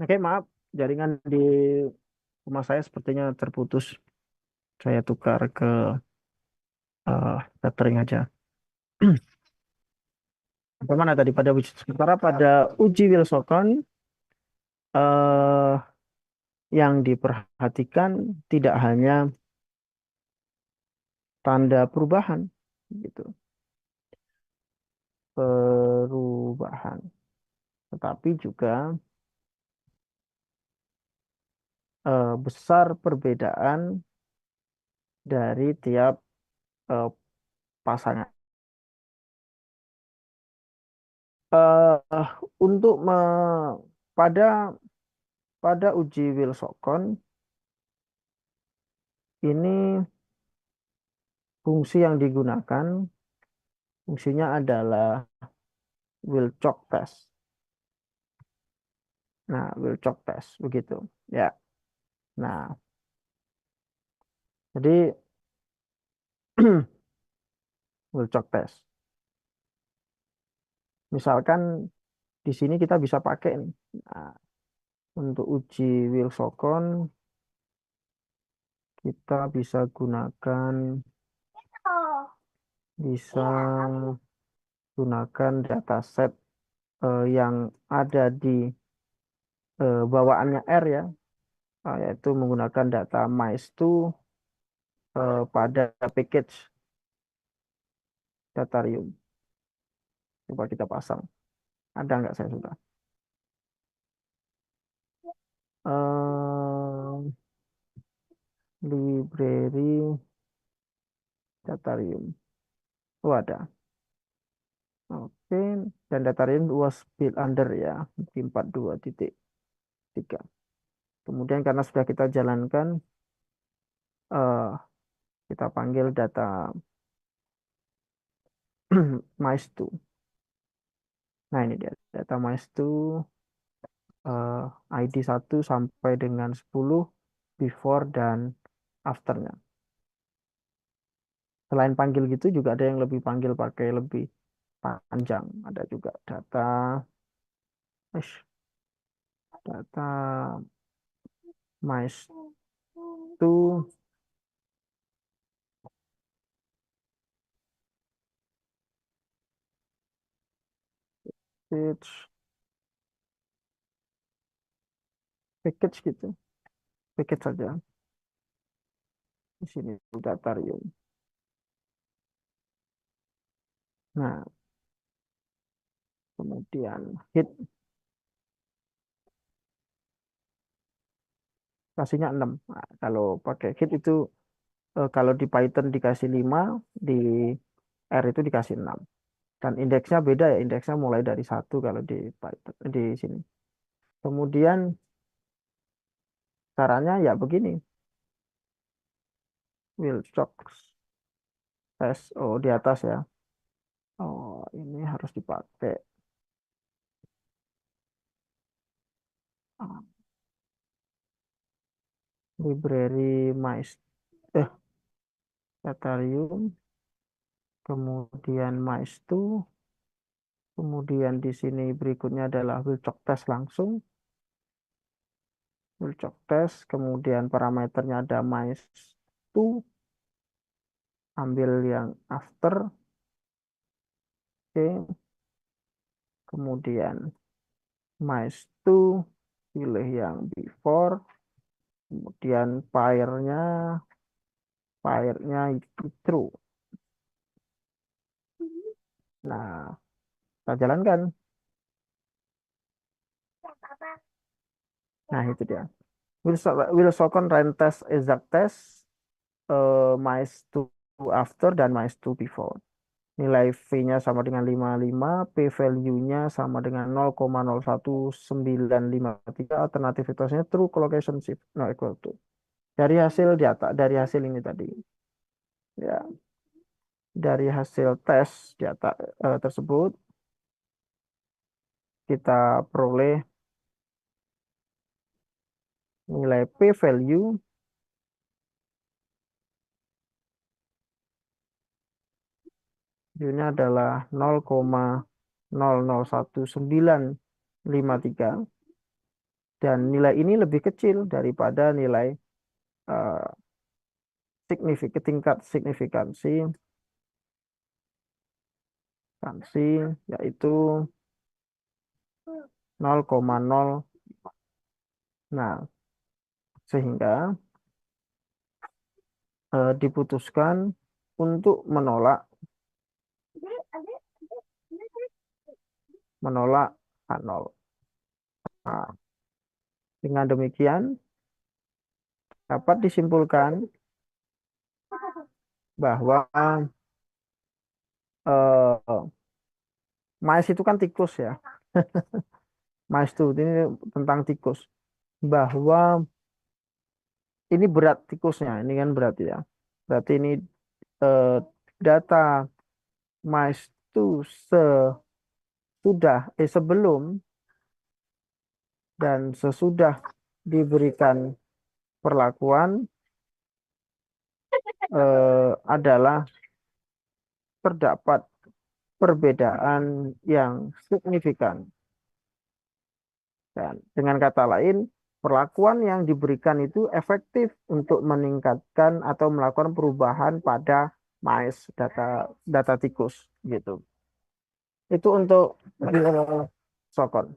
oke maaf, jaringan di rumah saya sepertinya terputus. Saya tukar ke tethering aja. Bagaimana tadi pada uji, sementara pada uji Wilson eh, yang diperhatikan tidak hanya tanda perubahan, gitu, perubahan, tetapi juga besar perbedaan dari tiap eh, pasangan. eh untuk pada pada uji Wilson ini fungsi yang digunakan fungsinya adalah Wilcox test. Nah, Wilcox test begitu. Ya. Nah, jadi Wilcox test. Misalkan di sini kita bisa pakai nih. Nah, untuk uji Wilsonson kita bisa gunakan bisa gunakan dataset yang ada di bawaannya R ya, yaitu menggunakan data mice2 pada package Datarium. Coba kita pasang. Ada nggak saya sudah? Eh, library Datarium. Oh ada. Oke. Dan Datarium was built under ya. 42.3. Kemudian karena sudah kita jalankan, eh, kita panggil data mice2. Nah ini dia. Data mice2 ID 1 sampai dengan 10 before dan afternya. Selain panggil gitu juga ada yang lebih panggil pakai lebih panjang. Ada juga data, data mice to package, package gitu, package saja. Di sini Datarium. Nah, kemudian hit kasihnya 6. Nah, kalau pakai hit itu kalau di Python dikasih 5, di R itu dikasih 6. Dan indeksnya beda ya, indeksnya mulai dari 1 kalau di Python di sini. Kemudian caranya ya begini, Wilcox test oh di atas ya. Oh, ini harus dipakai. Ah, library mice Datarium, kemudian mice2, kemudian di sini berikutnya adalah Wilcox test langsung. Wilcox test, kemudian parameternya ada mice2, ambil yang after, oke. Kemudian mice2, pilih yang before, kemudian pairnya itu true. Nah, kita jalankan. Nah, itu dia. Wilson rank test exact test, mice to after dan mice to before. Nilai V-nya sama dengan 55, P value-nya sama dengan 0,01953, alternativitasnya true, collocation shift no equal to. Dari hasil data, dari hasil ini tadi, ya, dari hasil tes data tersebut, kita peroleh nilai P value nya adalah 0,01953 dan nilai ini lebih kecil daripada nilai eh, tingkat signifikansi yaitu 0,0. Nah, sehingga diputuskan untuk menolak H0. Nah, dengan demikian dapat disimpulkan bahwa eh, mice itu kan tikus ya. Mice itu ini tentang tikus. Bahwa ini berat tikusnya, ini kan berat ya. Berarti ini eh, data mice itu sebelum dan sesudah diberikan perlakuan adalah terdapat perbedaan yang signifikan. Dan dengan kata lain, perlakuan yang diberikan itu efektif untuk meningkatkan atau melakukan perubahan pada mice data data tikus gitu. Itu untuk sokon.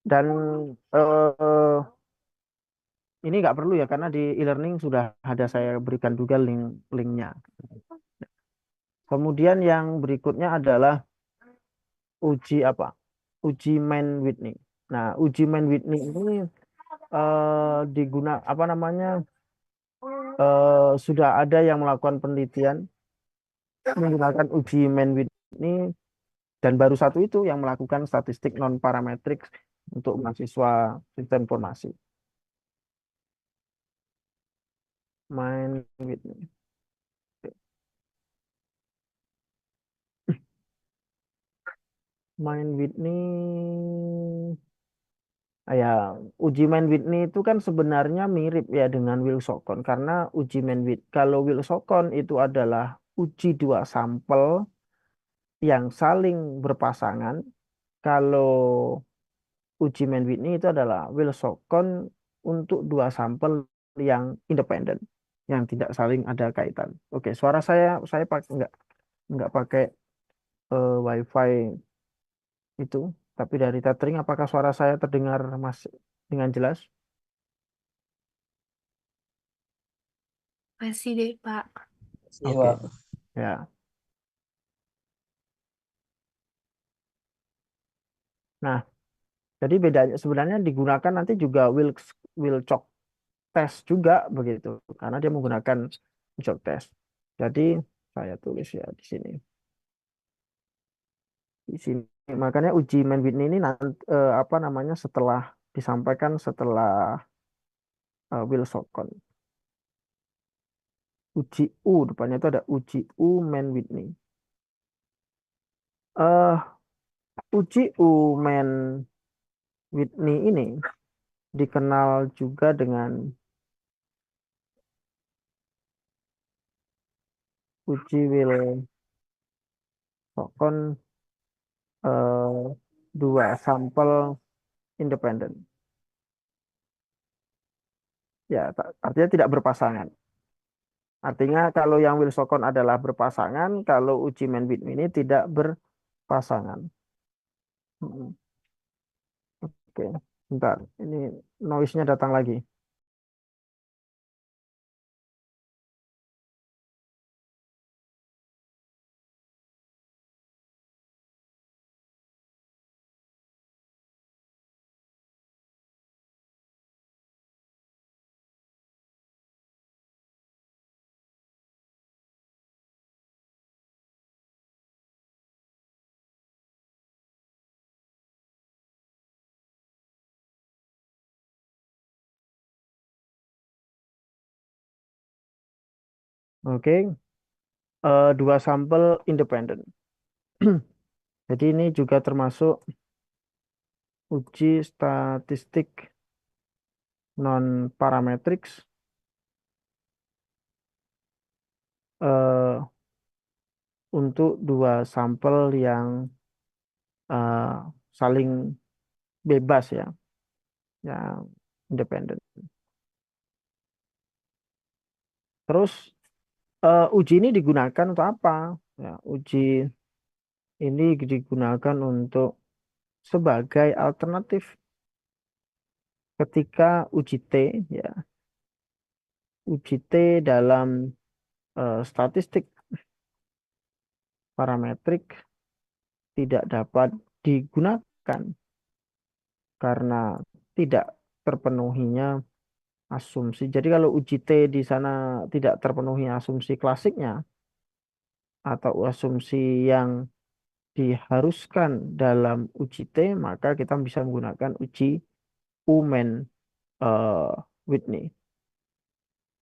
Dan eh, ini nggak perlu ya karena di e-learning sudah ada saya berikan juga linknya. Kemudian yang berikutnya adalah uji apa? Uji Mann Whitney. Nah, uji Mann Whitney ini apa namanya? Sudah ada yang melakukan penelitian menggunakan uji Mann Whitney dan baru satu itu yang melakukan statistik non parametrik untuk mahasiswa sistem informasi. Mann Whitney. Mann Whitney. Ya, uji Mann Whitney itu kan sebenarnya mirip ya dengan Wilsonson karena uji Mann Whitney kalau Wilsonson itu adalah uji dua sampel yang saling berpasangan. Kalau uji Mann Whitney itu adalah Wilsonson untuk dua sampel yang independen, yang tidak saling ada kaitan. Oke, suara saya pakai nggak pakai WiFi itu, tapi dari tethering apakah suara saya terdengar masih dengan jelas? Masih deh, Pak. Iya, Oke, Pak. ya. Nah, jadi bedanya sebenarnya digunakan nanti juga Wilcox test juga begitu, karena dia menggunakan Wilcox test. Jadi saya tulis ya di sini. Di sini makanya uji Mann Whitney ini nanti apa namanya setelah disampaikan setelah Wilcox. Uji U depannya itu ada uji U Mann Whitney. eh uji U Mann Whitney ini dikenal juga dengan uji Wilcox dua sampel independen. Ya, artinya tidak berpasangan. Artinya kalau yang Wilsonson adalah berpasangan, kalau uji Mann Whitney ini tidak berpasangan. Mm, Oke, bentar. Ini noise-nya datang lagi. Oke, dua sampel independen. Jadi ini juga termasuk uji statistik non parametric untuk dua sampel yang eh, saling bebas ya, yang independen. Terus uji ini digunakan untuk apa? Ya, uji ini digunakan untuk sebagai alternatif ketika uji T ya, uji T dalam statistik parametrik tidak dapat digunakan karena tidak terpenuhinya asumsi. Jadi kalau uji T di sana tidak terpenuhi asumsi klasiknya atau asumsi yang diharuskan dalam uji T, maka kita bisa menggunakan uji Uman eh, Whitney.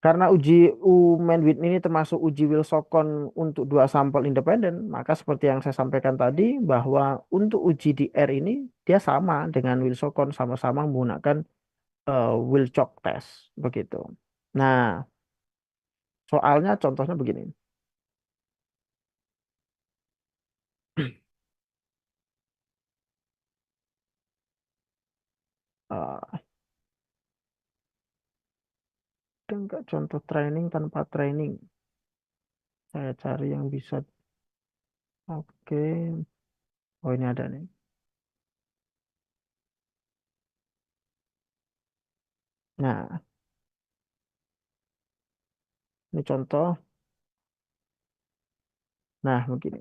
Karena uji Uman Whitney ini termasuk uji Wilsonson untuk dua sampel independen, maka seperti yang saya sampaikan tadi bahwa untuk uji di R ini dia sama dengan Wilsonson, sama-sama menggunakan Wilcox test begitu. Nah, soalnya contohnya begini. Eh, Ada nggak contoh training tanpa training? Saya cari yang bisa. Oke. Oh, ini ada nih. Nah, ini contoh. Nah, begini.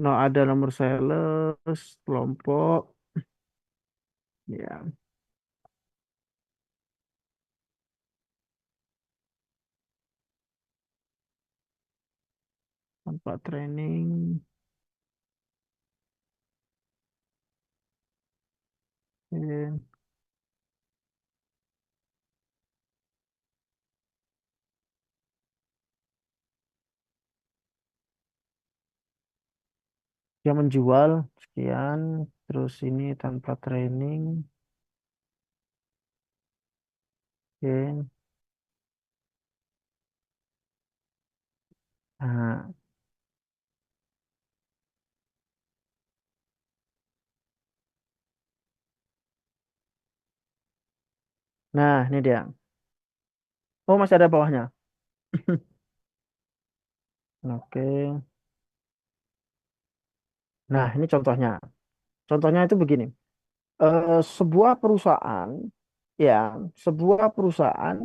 No, ada nomor sales, kelompok, ya, tanpa training. Oke. Dia menjual sekian, terus ini tanpa training. Oke. Nah, nah, ini dia. Oh, masih ada bawahnya. Oke. Nah, ini contohnya. Contohnya itu begini. Sebuah perusahaan, ya, sebuah perusahaan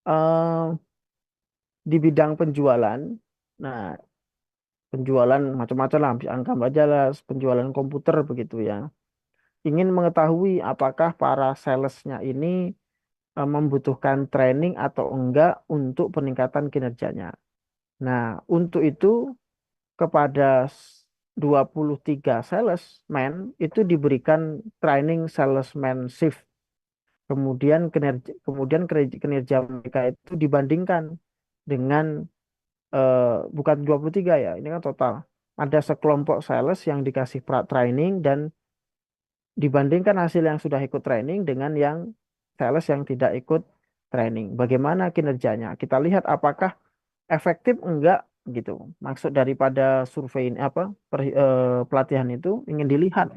eh, di bidang penjualan. Nah, penjualan macam-macam lah, anggap aja lah penjualan komputer begitu ya. Ingin mengetahui apakah para salesnya ini membutuhkan training atau enggak untuk peningkatan kinerjanya. Nah, untuk itu kepada 23 salesman itu diberikan training salesmanship. Kemudian kinerja mereka itu dibandingkan dengan bukan 23 ya, ini kan total. Ada sekelompok sales yang dikasih training dan dibandingkan hasil yang sudah ikut training dengan yang sales yang tidak ikut training. Bagaimana kinerjanya? Kita lihat apakah efektif enggak gitu. Maksud daripada survei ini apa pelatihan itu ingin dilihat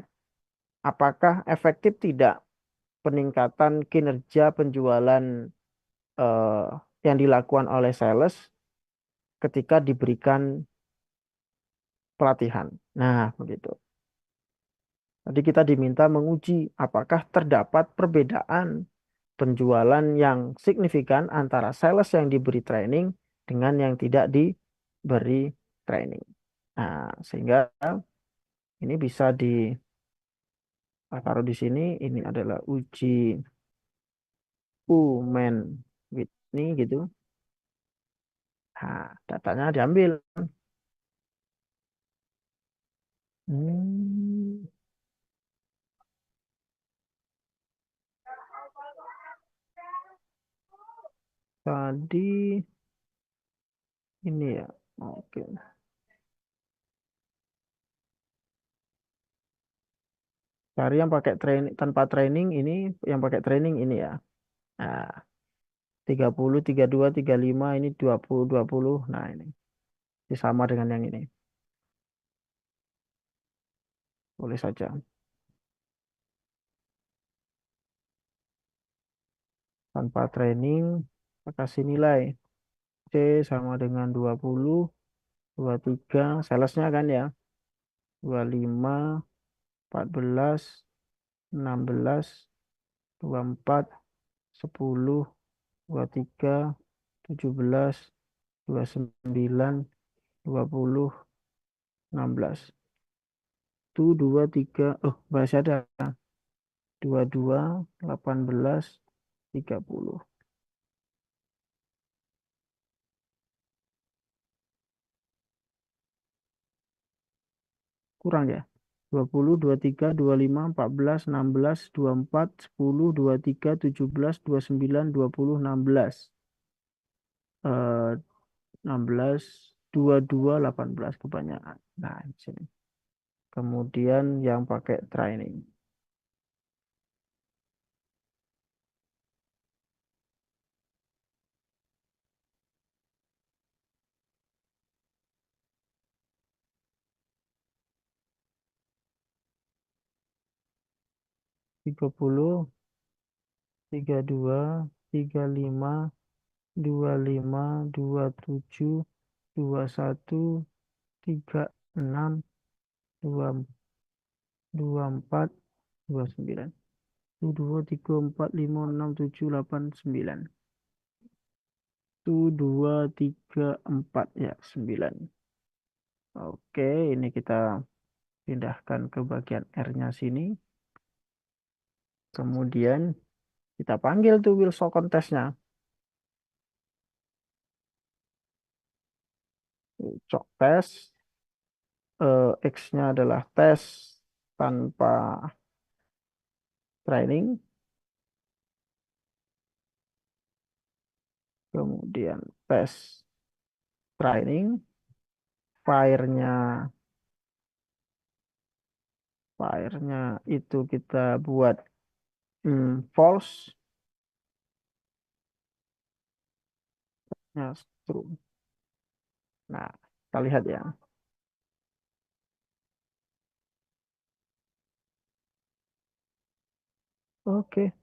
apakah efektif tidak peningkatan kinerja penjualan eh, yang dilakukan oleh sales ketika diberikan pelatihan. Nah, begitu. Jadi kita diminta menguji apakah terdapat perbedaan penjualan yang signifikan antara sales yang diberi training dengan yang tidak diberi training. Nah, sehingga ini bisa taruh di sini. Ini adalah uji Umen Whitney gitu. Nah, datanya diambil. Hmm, tadi ini ya. Oke. Cari yang pakai training tanpa training ini, yang pakai training ini ya. Nah, 30, 32, 35 ini 20, 20. Nah, ini sama dengan yang ini. Boleh saja. Tanpa training, kita kasih nilai. C sama dengan 20, 23. Salesnya kan ya. 25, 14, 16, 24, 10, 23, 17, 29, 20, 16. Itu 23. Oh, masih ada. 22, 18, 30. Kurang ya. 20, 23, 25, 14, 16, 24, 10, 23, 17, 29, 20, 16. Eh, 16, 22, 18 kebanyakan. Nah, di sini. Kemudian yang pakai training. 30, 32, 35, 25, 27, 21, 36, 2, 24, 29. 1, 2, 3, 4, 5, 6, 7, 8, 9. 1, 2, 3, 4. Ya, 9. Oke, ini kita pindahkan ke bagian R-nya sini. Kemudian kita panggil tuh Wilson testnya. Cok tes. X-nya adalah tes tanpa training. Kemudian tes training. Fire-nya, fire-nya itu kita buat false. Ya, true. Nah, kita lihat ya. Oke.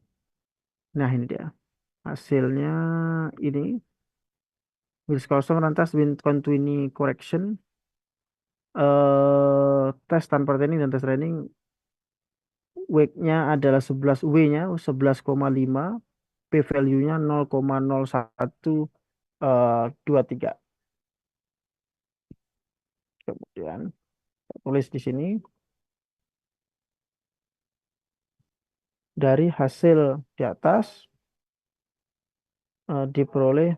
Nah, ini dia. Hasilnya ini. Wills kosong lantas win continue correction. Tes tanpa training dan tes training. Weight-nya adalah 11 W-nya 11,5. P-value-nya 0,01 23. Kemudian saya tulis di sini dari hasil di atas diperoleh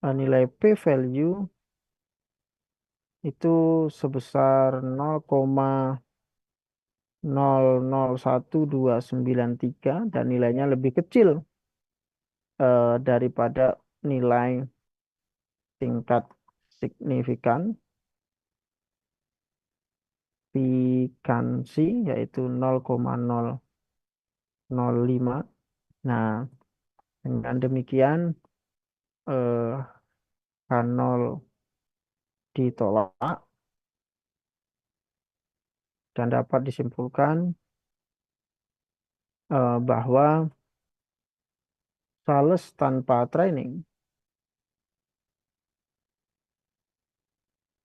nilai p-value itu sebesar 0,001293 dan nilainya lebih kecil daripada nilai tingkat signifikan pikansi yaitu 0,005. Nah, dengan demikian eh, H0 ditolak dan dapat disimpulkan bahwa sales tanpa training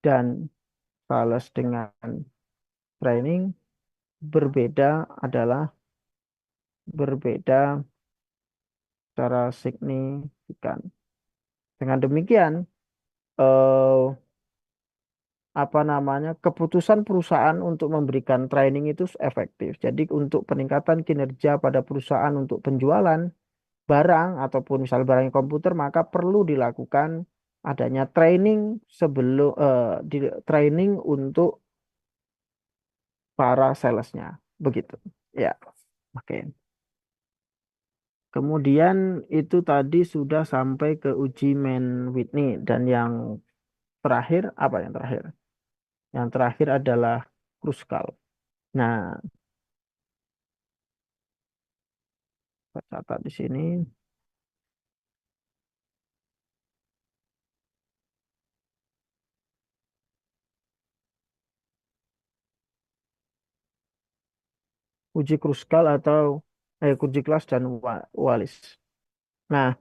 dan sales dengan training berbeda adalah berbeda secara signifikan. Dengan demikian, eh, apa namanya, keputusan perusahaan untuk memberikan training itu efektif. Jadi untuk peningkatan kinerja pada perusahaan untuk penjualan barang ataupun misal barang komputer maka perlu dilakukan adanya training sebelum training untuk para salesnya begitu ya. Oke, kemudian itu tadi sudah sampai ke uji main Whitney dan yang terakhir apa yang terakhir adalah Kruskal. Nah, saya catat di sini uji Kruskal atau uji kelas dan Wallis. Nah,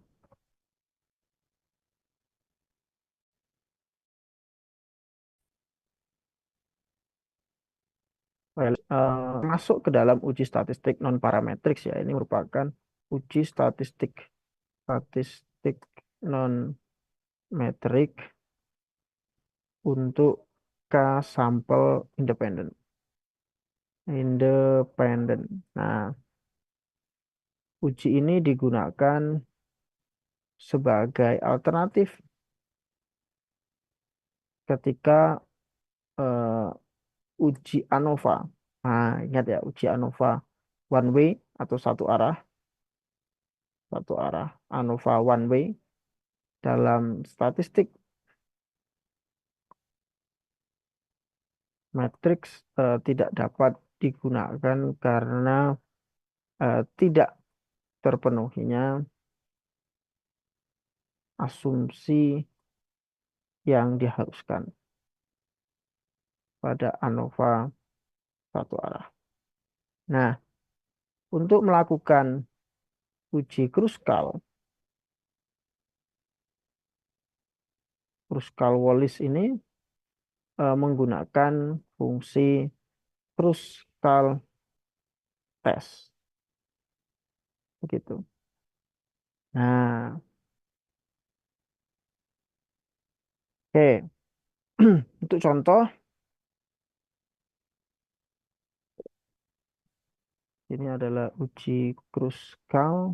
masuk ke dalam uji statistik non parametrik ya. Ini merupakan uji statistik statistik non metrik untuk K sampel independen. Independen. Nah, uji ini digunakan sebagai alternatif ketika eh, uji ANOVA. Nah, ingat ya, uji ANOVA one way atau satu arah ANOVA one way dalam statistik matriks tidak dapat digunakan karena tidak terpenuhinya asumsi yang diharuskan pada ANOVA satu arah. Nah, untuk melakukan uji Kruskal-Wallis ini menggunakan fungsi Kruskal test begitu. Nah, oke. Untuk contoh, ini adalah uji Kruskal.